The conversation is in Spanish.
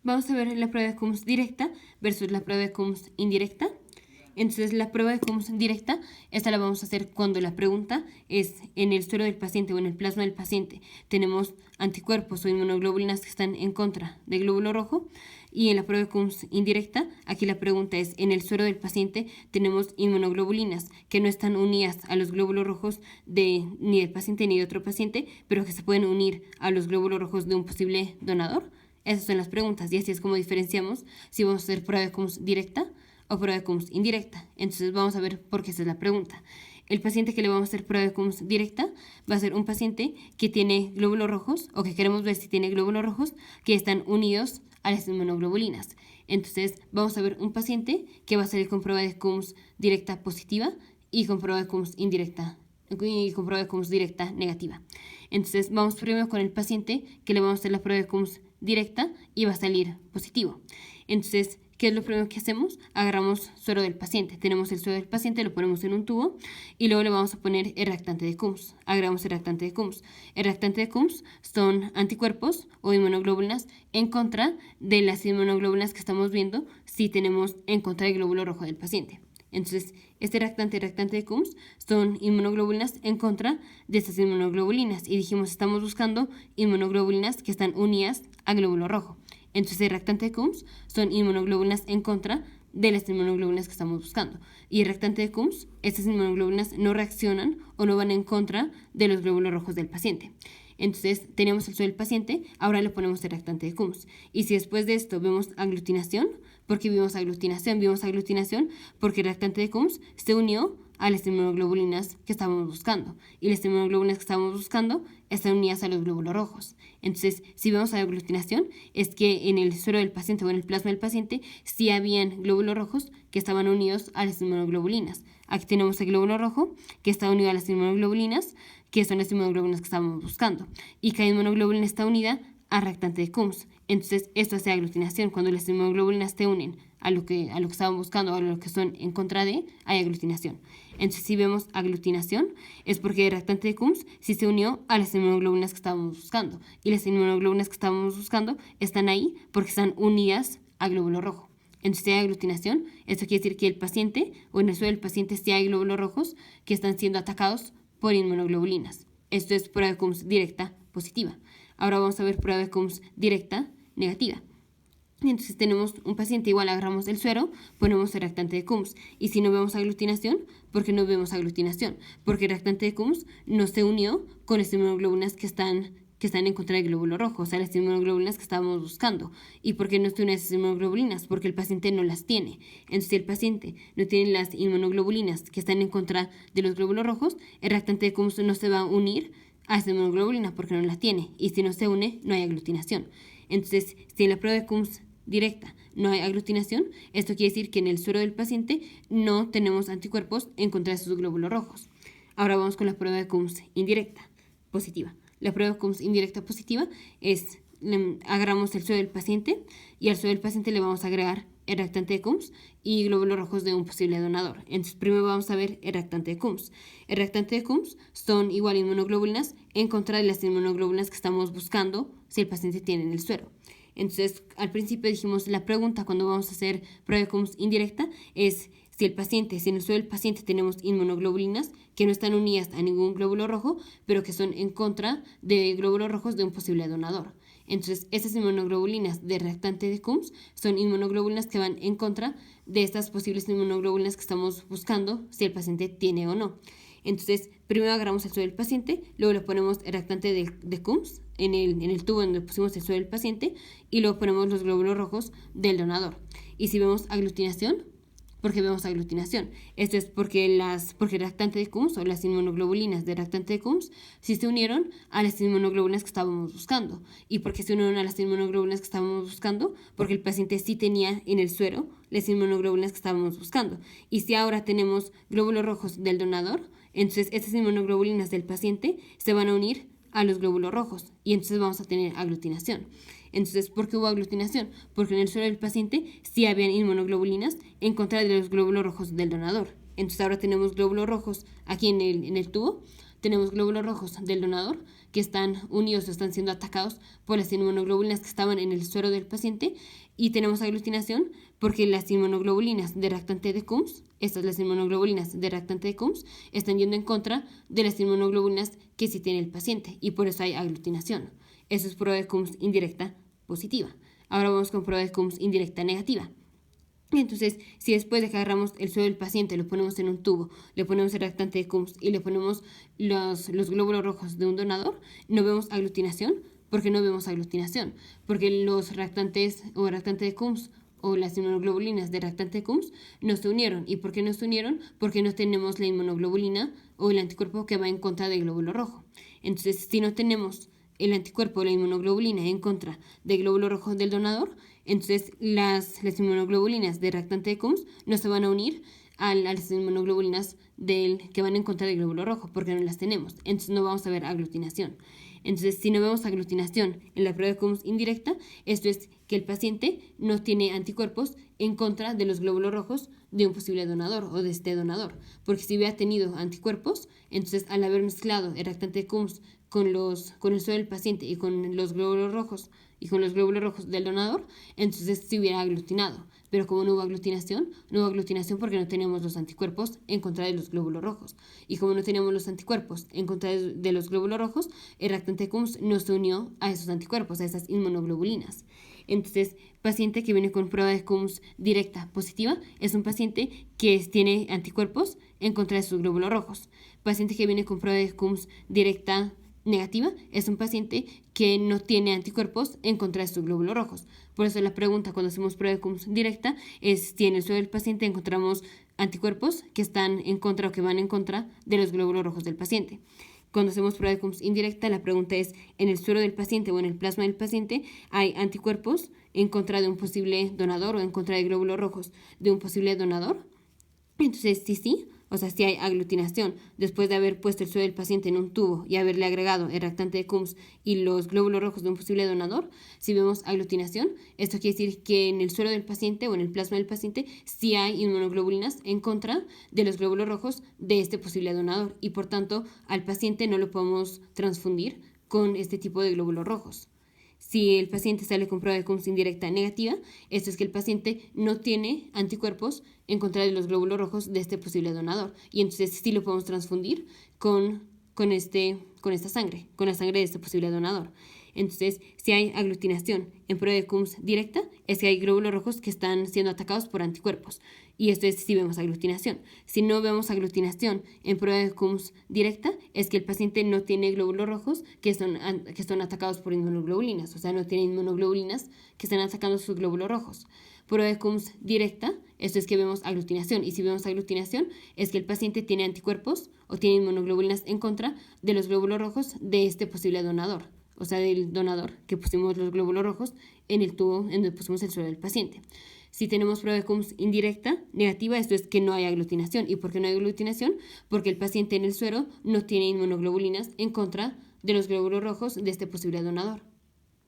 vamos a ver la prueba de Coombs directa versus la prueba de Coombs indirecta. Entonces, la prueba de Coombs directa, esta la vamos a hacer cuando la pregunta es en el suero del paciente o en el plasma del paciente. Tenemos anticuerpos o inmunoglobulinas que están en contra del glóbulo rojo. Y en la prueba de Coombs indirecta, aquí la pregunta es, en el suero del paciente tenemos inmunoglobulinas que no están unidas a los glóbulos rojos ni del paciente ni de otro paciente, pero que se pueden unir a los glóbulos rojos de un posible donador. Esas son las preguntas y así es como diferenciamos si vamos a hacer prueba de Coombs directa o prueba de Coombs indirecta. Entonces vamos a ver por qué esa es la pregunta. El paciente que le vamos a hacer prueba de Coombs directa va a ser un paciente que tiene glóbulos rojos o que queremos ver si tiene glóbulos rojos que están unidos a las inmunoglobulinas. Entonces vamos a ver un paciente que va a salir con prueba de Coombs directa positiva y con prueba de Coombs indirecta y con prueba de Coombs directa negativa. Entonces vamos primero con el paciente que le vamos a hacer la prueba de Coombs directa y va a salir positivo. Entonces, ¿qué es lo primero que hacemos? Agarramos suero del paciente. Tenemos el suero del paciente, lo ponemos en un tubo y luego le vamos a poner el reactante de Coombs. Agregamos el reactante de Coombs. El reactante de Coombs son anticuerpos o inmunoglobulinas en contra de las inmunoglobulinas que estamos viendo si tenemos en contra del glóbulo rojo del paciente. Entonces, este reactante y reactante de Coombs son inmunoglobulinas en contra de estas inmunoglobulinas. Y dijimos, estamos buscando inmunoglobulinas que están unidas al glóbulo rojo. Entonces, el reactante de Coombs son inmunoglobulinas en contra de las inmunoglobulinas que estamos buscando. Y el reactante de Coombs, estas inmunoglobulinas no reaccionan o no van en contra de los glóbulos rojos del paciente. Entonces, tenemos el suero del paciente, ahora le ponemos el reactante de Coombs. Y si después de esto vemos aglutinación, ¿por qué vimos aglutinación? Vimos aglutinación porque el reactante de Coombs se unió a las inmunoglobulinas que estábamos buscando. Y las inmunoglobulinas que estábamos buscando están unidas a los glóbulos rojos. Entonces, si vemos aglutinación, es que en el suero del paciente o en el plasma del paciente sí habían glóbulos rojos que estaban unidos a las inmunoglobulinas. Aquí tenemos el glóbulo rojo que está unido a las inmunoglobulinas, que son las inmunoglobulinas que estábamos buscando. Y cada inmunoglobulina está unida al reactante de Coombs. Entonces, esto hace aglutinación. Cuando las inmunoglobulinas se unen a lo que estaban buscando o a lo que son en contra de, hay aglutinación. Entonces, si vemos aglutinación, es porque el reactante de Coombs sí se unió a las inmunoglobulinas que estábamos buscando. Y las inmunoglobulinas que estábamos buscando están ahí porque están unidas al glóbulo rojo. Entonces, si hay aglutinación, esto quiere decir que el paciente o en el suelo del paciente sí hay glóbulos rojos que están siendo atacados por inmunoglobulinas. Esto es prueba de Coombs directa positiva. Ahora vamos a ver prueba de Coombs directa negativa. Entonces tenemos un paciente igual, agarramos el suero, ponemos el reactante de Coombs. Y si no vemos aglutinación, ¿por qué no vemos aglutinación? Porque el reactante de Coombs no se unió con las inmunoglobulinas que están en contra del glóbulo rojo, o sea, las inmunoglobulinas que estábamos buscando. ¿Y por qué no se unen esas inmunoglobulinas? Porque el paciente no las tiene. Entonces, si el paciente no tiene las inmunoglobulinas que están en contra de los glóbulos rojos, el reactante de Coombs no se va a unir a esa inmunoglobulina porque no las tiene. Y si no se une, no hay aglutinación. Entonces, si en la prueba de Coombs directa no hay aglutinación, esto quiere decir que en el suero del paciente no tenemos anticuerpos en contra de esos glóbulos rojos. Ahora vamos con la prueba de Coombs indirecta positiva. La prueba de Coombs indirecta positiva es, agarramos el suero del paciente y al suero del paciente le vamos a agregar el reactante de Coombs y glóbulos rojos de un posible donador. Entonces, primero vamos a ver el reactante de Coombs. El reactante de Coombs son igual inmunoglobulinas en contra de las inmunoglobulinas que estamos buscando si el paciente tiene en el suero. Entonces, al principio dijimos, la pregunta cuando vamos a hacer prueba de Coombs indirecta es si en el suero del paciente tenemos inmunoglobulinas que no están unidas a ningún glóbulo rojo, pero que son en contra de glóbulos rojos de un posible donador. Entonces, estas inmunoglobulinas de reactante de Coombs son inmunoglobulinas que van en contra de estas posibles inmunoglobulinas que estamos buscando si el paciente tiene o no. Entonces, primero agarramos el suero del paciente, luego le ponemos el reactante de Coombs en el tubo donde pusimos el suero del paciente y luego ponemos los glóbulos rojos del donador. Y si vemos aglutinación, ¿por qué vemos aglutinación? Esto es porque el reactante de Coombs o las inmunoglobulinas del reactante de Coombs sí se unieron a las inmunoglobulinas que estábamos buscando. ¿Y por qué se unieron a las inmunoglobulinas que estábamos buscando? Porque el paciente sí tenía en el suero las inmunoglobulinas que estábamos buscando. Y si ahora tenemos glóbulos rojos del donador, entonces estas inmunoglobulinas del paciente se van a unir a los glóbulos rojos y entonces vamos a tener aglutinación. Entonces, ¿por qué hubo aglutinación? Porque en el suero del paciente sí habían inmunoglobulinas en contra de los glóbulos rojos del donador. Entonces ahora tenemos glóbulos rojos aquí en el tubo, tenemos glóbulos rojos del donador que están unidos o están siendo atacados por las inmunoglobulinas que estaban en el suero del paciente, y tenemos aglutinación porque las inmunoglobulinas de reactante de Coombs, las inmunoglobulinas de reactante de Coombs, están yendo en contra de las inmunoglobulinas que sí tiene el paciente, y por eso hay aglutinación. Eso es prueba de Coombs indirecta positiva. Ahora vamos con prueba de Coombs indirecta negativa. Entonces, si después de que agarramos el suero del paciente, lo ponemos en un tubo, le ponemos el reactante de Coombs y le ponemos los glóbulos rojos de un donador, no vemos aglutinación. ¿Por qué no vemos aglutinación? Porque los reactantes o reactante de Coombs o las inmunoglobulinas de reactante de Coombs no se unieron. ¿Y por qué no se unieron? Porque no tenemos la inmunoglobulina o el anticuerpo que va en contra del glóbulo rojo. Entonces, si no tenemos el anticuerpo o la inmunoglobulina en contra del glóbulo rojo del donador, entonces las inmunoglobulinas de reactante de Coombs no se van a unir a las inmunoglobulinas que van en contra del glóbulo rojo, porque no las tenemos. Entonces no vamos a ver aglutinación. Entonces, si no vemos aglutinación en la prueba de Coombs indirecta, esto es que el paciente no tiene anticuerpos en contra de los glóbulos rojos de un posible donador o de este donador. Porque si hubiera tenido anticuerpos, entonces al haber mezclado el reactante de Coombs con el suero del paciente y con los glóbulos rojos del donador, entonces se hubiera aglutinado. Pero como no hubo aglutinación porque no teníamos los anticuerpos en contra de los glóbulos rojos. Y como no teníamos los anticuerpos en contra de los glóbulos rojos, el reactante de Coombs no se unió a esos anticuerpos, a esas inmunoglobulinas. Entonces, paciente que viene con prueba de Coombs directa positiva es un paciente que tiene anticuerpos en contra de sus glóbulos rojos. Paciente que viene con prueba de Coombs directa negativa es un paciente que no tiene anticuerpos en contra de sus glóbulos rojos. Por eso la pregunta cuando hacemos prueba de Coombs directa es si en el suero del paciente encontramos anticuerpos que están en contra o que van en contra de los glóbulos rojos del paciente. Cuando hacemos prueba de Coombs indirecta, la pregunta es, ¿en el suero del paciente o en el plasma del paciente hay anticuerpos en contra de un posible donador o en contra de glóbulos rojos de un posible donador? Entonces, sí, o sea, si hay aglutinación después de haber puesto el suero del paciente en un tubo y haberle agregado el reactante de Coombs y los glóbulos rojos de un posible donador, si vemos aglutinación, esto quiere decir que en el suero del paciente o en el plasma del paciente sí hay inmunoglobulinas en contra de los glóbulos rojos de este posible donador, y por tanto al paciente no lo podemos transfundir con este tipo de glóbulos rojos. Si el paciente sale con prueba de Coombs indirecta negativa, esto es que el paciente no tiene anticuerpos en contra de los glóbulos rojos de este posible donador, y entonces sí lo podemos transfundir con esta sangre, con la sangre de este posible donador. Entonces, si hay aglutinación en prueba de Coombs directa, es que hay glóbulos rojos que están siendo atacados por anticuerpos. Y esto es si vemos aglutinación. Si no vemos aglutinación en prueba de Coombs directa, es que el paciente no tiene glóbulos rojos que son atacados por inmunoglobulinas. O sea, no tiene inmunoglobulinas que están atacando sus glóbulos rojos. Prueba de Coombs directa, esto es que vemos aglutinación. Y si vemos aglutinación, es que el paciente tiene anticuerpos o tiene inmunoglobulinas en contra de los glóbulos rojos de este posible donador. O sea, del donador, que pusimos los glóbulos rojos en el tubo en donde pusimos el suero del paciente. Si tenemos prueba de Coombs indirecta, negativa, esto es que no hay aglutinación. ¿Y por qué no hay aglutinación? Porque el paciente en el suero no tiene inmunoglobulinas en contra de los glóbulos rojos de este posible donador.